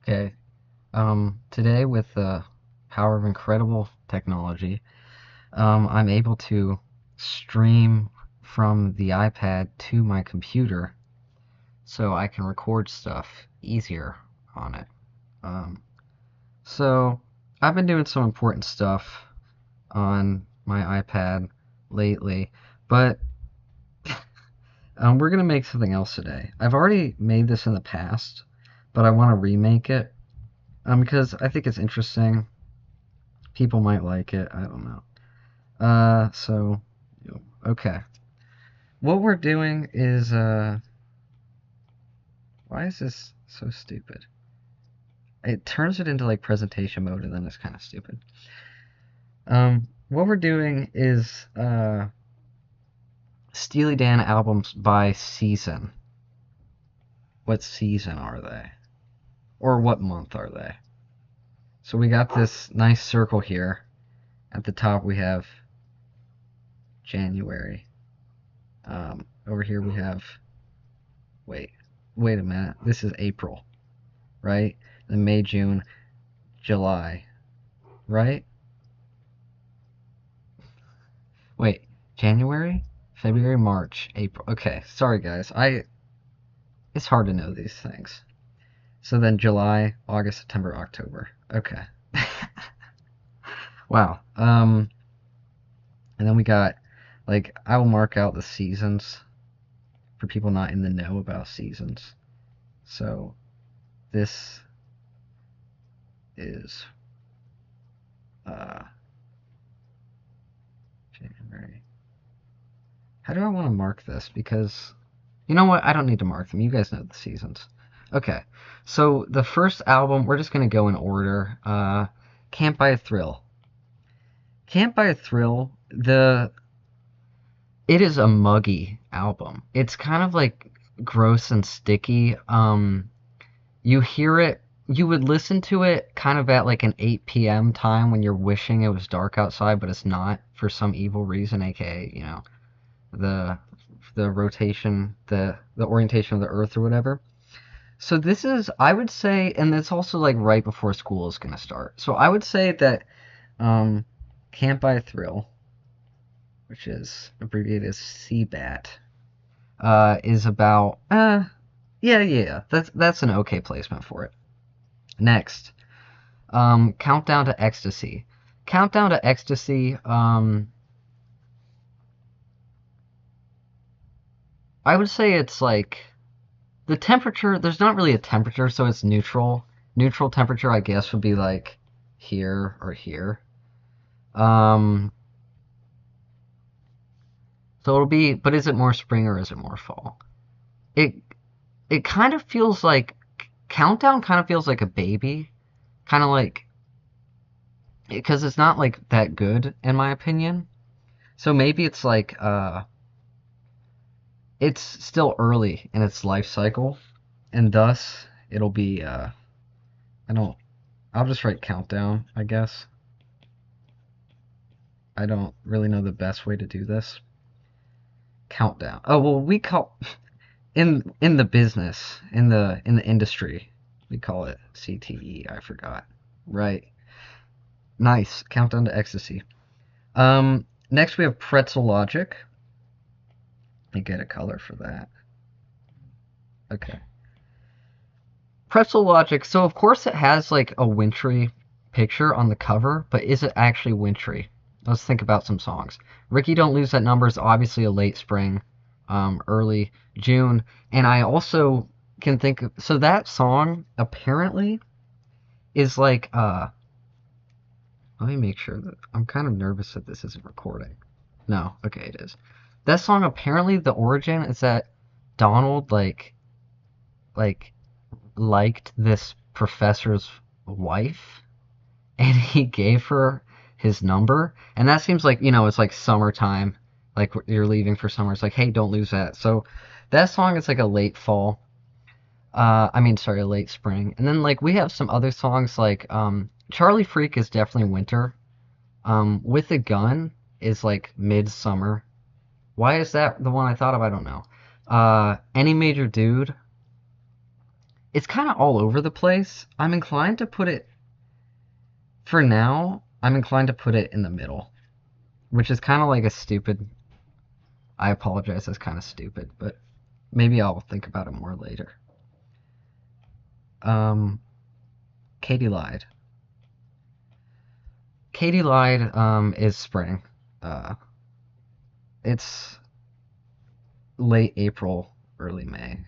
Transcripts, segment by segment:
Okay. Today with the power of incredible technology, I'm able to stream from the iPad to my computer so I can record stuff easier on it. Um, so I've been doing some important stuff on my iPad lately, but we're gonna make something else today. I've already made this in the past, but I want to remake it because I think it's interesting. People might like it. I don't know. So, okay. What we're doing is, why is this so stupid? It turns it into like presentation mode and then it's kind of stupid. What we're doing is, Steely Dan albums by season. What season are they? Or what month are they? So we got this nice circle here. At the top we have January. Over here we have, wait, wait a minute. This is April, right? Then May, June, July, right? Wait, January, February, March, April. Okay, sorry guys. It's hard to know these things. So then July, August, September, October. Okay. Wow. And then we got like I will mark out the seasons for people not in the know about seasons. So this is uh January. How do I want to mark this? Because you know what? I don't need to mark them. You guys know the seasons. Okay. So the first album, we're just gonna go in order. Can't Buy a Thrill. Can't Buy a Thrill. It is a muggy album. It's kind of like gross and sticky. You hear it. You would listen to it kind of at like an 8 p.m. time when you're wishing it was dark outside, but it's not for some evil reason, aka the rotation, the orientation of the Earth or whatever. So this is, I would say, and it's also like right before school is gonna start. So I would say that um, Can't Buy a Thrill, which is abbreviated as CBAT, is about yeah. That's an okay placement for it. Next, Countdown to Ecstasy. Countdown to Ecstasy. I would say it's like the temperature. There's not really a temperature, so it's neutral. Neutral temperature, I guess, would be like here or here. Um, so it'll be, but is it more spring or is it more fall? It it kind of feels like Countdown kind of feels like a baby, kind of like because it's not like that good in my opinion. So maybe it's like it's still early in its life cycle, and thus it'll be I don't I'll just write Countdown, I guess. I don't really know the best way to do this. Countdown. Oh well, we call in the business in the industry we call it CTE. I forgot. Right. Nice. Countdown to Ecstasy. Next we have Pretzel Logic. Let me get a color for that. Okay. Pretzel Logic. So of course it has like a wintry picture on the cover, but is it actually wintry? Let's think about some songs. Ricky Don't Lose That Number is obviously a late spring, early June, and I also can think of, so that song apparently is like let me make sure that I'm kind of nervous that this isn't recording. No, okay, it is. That song apparently the origin is that Donald like liked this professor's wife and he gave her his number, and that seems like it's like summertime, like you're leaving for summer. It's like, hey, don't lose that. So that song is like a late fall, I mean, sorry, a late spring. And then like we have some other songs like Charlie Freak is definitely winter. With a Gun is like midsummer. Why is that the one I thought of? I don't know. Any Major Dude it's kind of all over the place. I'm inclined to put it for now. I'm inclined to put it in the middle, which is kind of like a stupid. I apologize. That's kind of stupid, but maybe I'll think about it more later. Um, Katie lied. Katie lied. Is spring. Uh, it's late April, early May.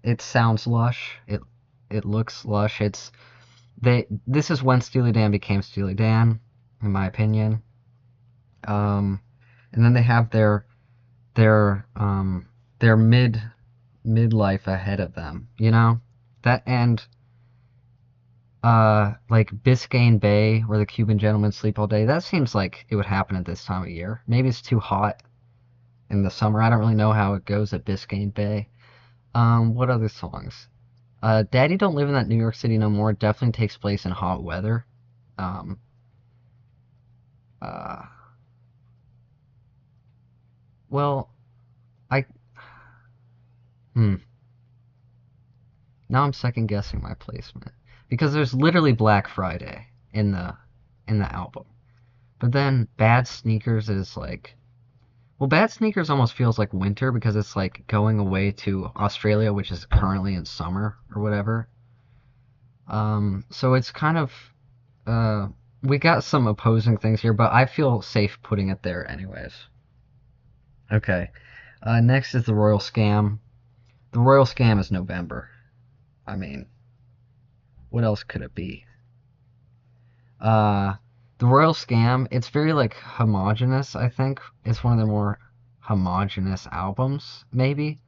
It sounds lush. It looks lush. This is when Steely Dan became Steely Dan, in my opinion. Um, and then they have their their midlife ahead of them. You know that and like Biscayne Bay, where the Cuban gentlemen sleep all day. That seems like it would happen at this time of year. Maybe it's too hot in the summer. I don't really know how it goes at Biscayne Bay. What other songs? Daddy Don't Live in That New York City No More definitely takes place in hot weather. Um, uh, well, I hmm. Now I'm second guessing my placement because there's literally Black Friday in the album. But then Bad Sneakers is like, well, Bad Sneakers almost feels like winter because it's like going away to Australia, which is currently in summer or whatever. So it's kind of uh, we got some opposing things here, but I feel safe putting it there anyways. Okay. Next is the Royal Scam. The Royal Scam is November. I mean, what else could it be? Uh, the Royal Scam, it's very like homogenous, I think. It's one of the more homogenous albums, maybe.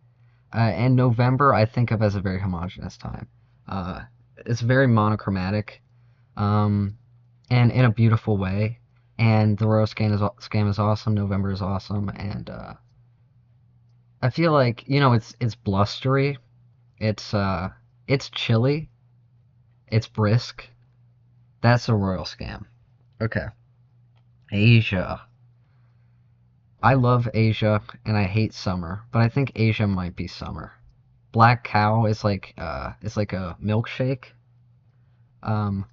And November, I think of as a very homogenous time. Uh, it's very monochromatic, um, and in a beautiful way. And the Royal Scam is awesome. November is awesome, and I feel like it's blustery. It's chilly. It's brisk. That's a Royal Scam. Okay. Asia. I love Asia and I hate summer, but I think Asia might be summer. Black Cow is like it's like a milkshake. Um,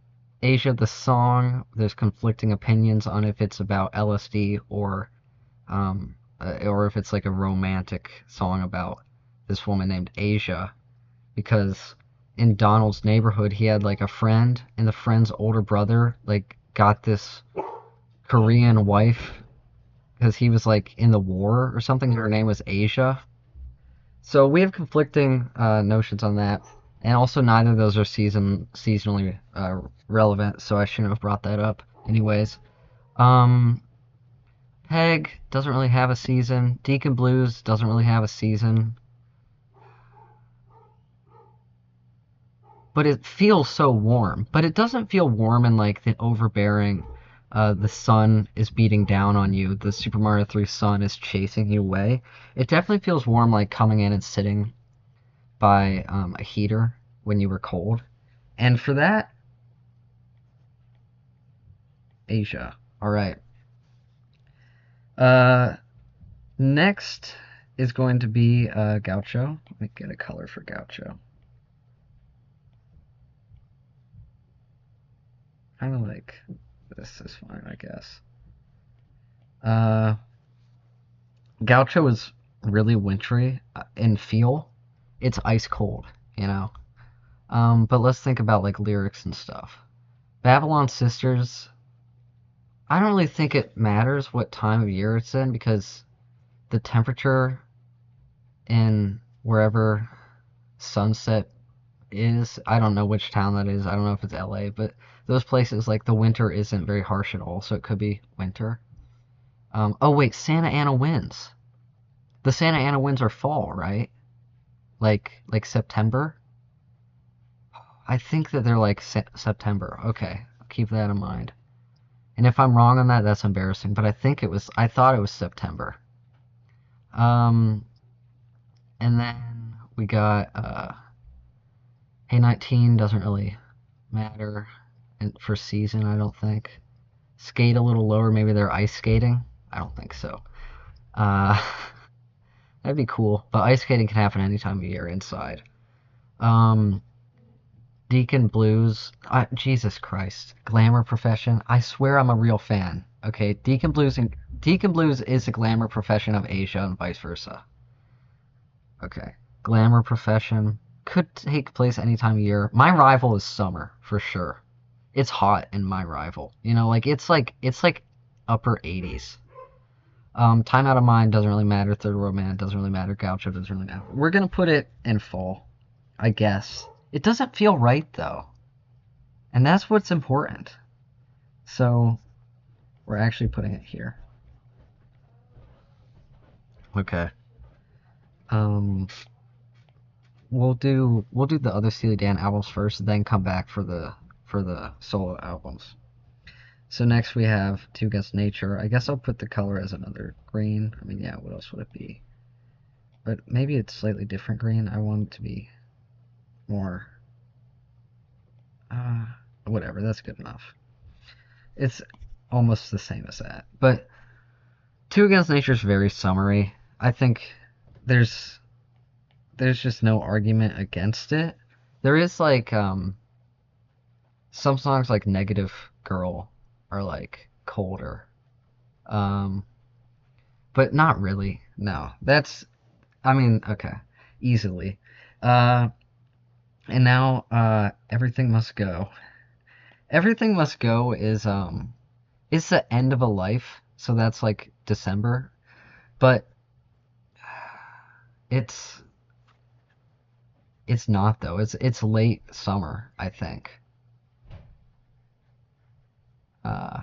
Asia the song, there's conflicting opinions on if it's about LSD or if it's like a romantic song about this woman named Asia because in Donald's neighborhood he had like a friend and the friend's older brother like got this Korean wife because he was like in the war or something. Her name was Asia. So we have conflicting notions on that, and also neither of those are seasonally relevant. So I shouldn't have brought that up. Anyways, um, Peg doesn't really have a season. Deacon Blues doesn't really have a season, but it feels so warm. But it doesn't feel warm in like the overbearing. The sun is beating down on you. The Super Mario 3 sun is chasing you away. It definitely feels warm, like coming in and sitting by a heater when you were cold. And for that, Asia. All right. Uh, next is going to be Gaucho. Let me get a color for Gaucho. Kind of like this is fine, I guess. Uh, Gaucho is really wintry in feel. It's ice cold, you know. But let's think about like lyrics and stuff. Babylon Sisters. I don't really think it matters what time of year it's in because the temperature in wherever Sunset is, I don't know which town that is. I don't know if it's LA, but those places like the winter isn't very harsh at all, so it could be winter. Oh wait, Santa Ana winds. The Santa Ana winds are fall, right? Like September. I think that they're like September. Okay, I'll keep that in mind. And if I'm wrong on that, that's embarrassing. But I thought it was September. Um, and then we got Hey 19 doesn't really matter and for season, I don't think. Skate a little lower, maybe they're ice skating. I don't think so. Uh, That'd be cool. But ice skating can happen any time of year inside. Um, Deacon Blues. Jesus Christ. Glamour profession. I swear I'm a real fan. Okay, Deacon Blues is a glamour profession of Asia and vice versa. Okay. Glamour profession could take place any time of year. My rival is summer for sure. It's hot in my rival. You know, like upper 80s. Time Out of Mind doesn't really matter. Third World Man doesn't really matter. Gaucho doesn't really matter. We're gonna put it in fall, I guess. It doesn't feel right though, and that's what's important. So we're actually putting it here. Okay. Um, we'll do the other Steely Dan albums first, then come back for the solo albums. So next we have Two Against Nature. I guess I'll put the color as another green. I mean, yeah, what else would it be? But maybe it's slightly different green. I want it to be more, uh, whatever. That's good enough. It's almost the same as that. But Two Against Nature is very summery. I think there's there's just no argument against it. There is like some songs like Negative Girl are like colder. Um, but not really. No. That's I mean, okay. Easily. Uh and now Everything Must Go. Everything Must Go is the end of a life, so that's like December, but it's it's not though. It's late summer, I think. Uh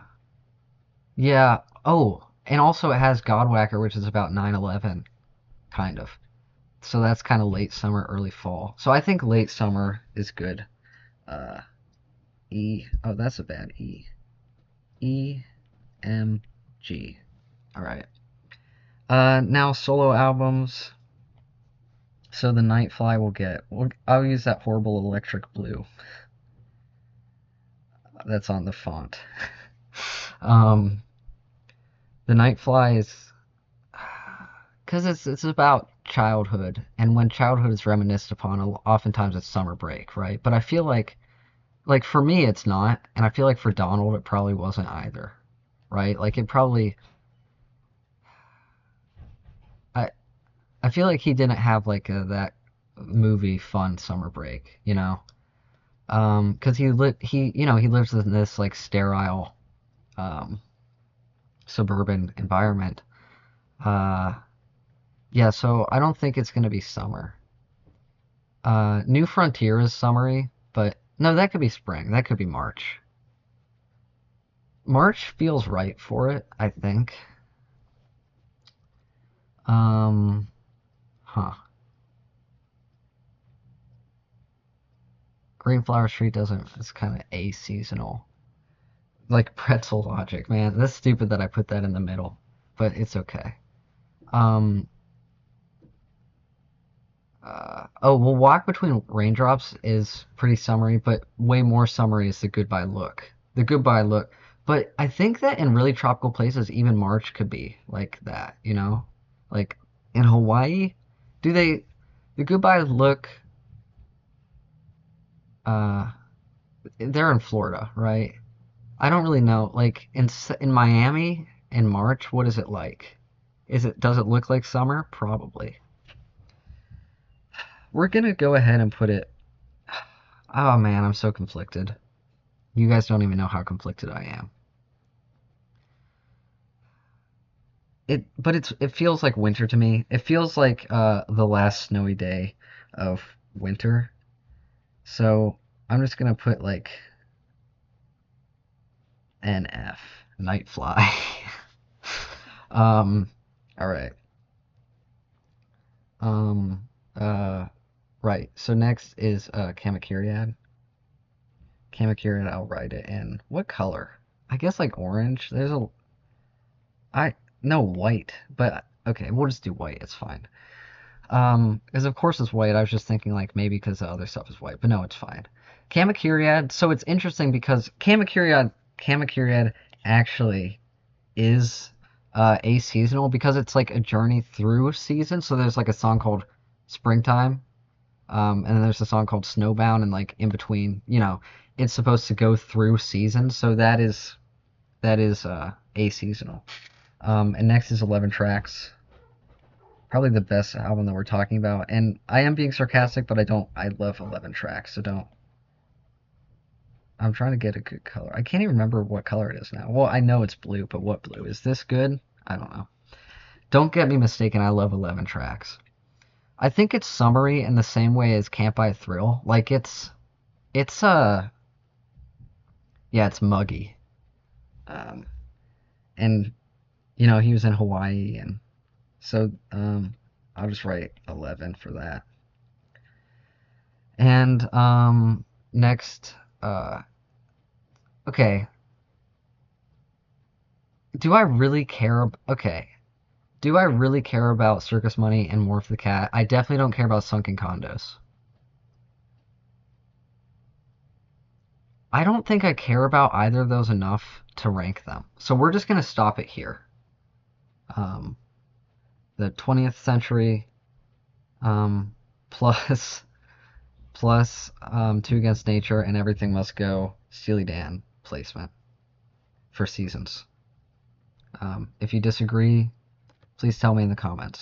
yeah. Oh, and also it has Godwhacker, which is about 9/11 kind of. So that's kind of late summer, early fall. So I think late summer is good. Uh E. Oh, that's a bad E. E M G. All right. Now solo albums. So the Nightfly will get. I'll use that horrible electric blue that's on the font. um, the Nightfly is because it's about childhood, and when childhood is reminisced upon, oftentimes it's summer break, right? But I feel like for me it's not, and I feel like for Donald it probably wasn't either, right? Like it probably. I I feel like he didn't have like that movie fun summer break, you know. Because he lives in this like sterile um, suburban environment. Uh, yeah, so I don't think it's gonna be summer. New Frontier is summery, but no, that could be spring. That could be March. March feels right for it, I think. Um, huh. Green Flower Street doesn't. It's kind of a seasonal, like pretzel logic, man. That's stupid that I put that in the middle, but it's okay. Um, oh, well, Walk Between Raindrops is pretty summery, but way more summery is the Goodbye Look. The Goodbye Look. But I think that in really tropical places, even March could be like that, you know? Like in Hawaii, do they, the Goodbye Look, uh, they're in Florida, right? I don't really know. Like in Miami in March, what is it like? Does it look like summer? Probably. We're gonna go ahead and put it. Oh man, I'm so conflicted. You guys don't even know how conflicted I am. It feels like winter to me. It feels like the last snowy day of winter. So I'm just gonna put like NF Nightfly. um, all right. Um, uh, right. So next is Kamakiriad. Kamakiriad. I'll write it in what color? I guess like orange. I no white, but okay, we'll just do white. It's fine. Because of course it's white. I was just thinking like maybe because the other stuff is white, but no, it's fine. Kamakiriad. So it's interesting because Kamakiriad actually is aseasonal because it's like a journey through season. So there's like a song called Springtime, and then there's a song called Snowbound, and like in between, it's supposed to go through seasons. So that is aseasonal. And next is 11 tracks. Probably the best album that we're talking about. And I am being sarcastic, but I love 11 tracks, so don't. I'm trying to get a good color. I can't even remember what color it is now. Well, I know it's blue, but what blue? Is this good? I don't know. Don't get me mistaken, I love 11 tracks. I think it's summery in the same way as Can't Buy a Thrill. Like it's yeah, it's muggy. Um and he was in Hawaii, and so I'll just write 11 for that. And next, okay, do I really care? Okay, do I really care about Circus Money and Morph the Cat? I definitely don't care about Sunken Condos. I don't think I care about either of those enough to rank them. So we're just gonna stop it here. Um, the 20th century, um, plus Two Against Nature and Everything Must Go Steely Dan placement for seasons. If you disagree, please tell me in the comments.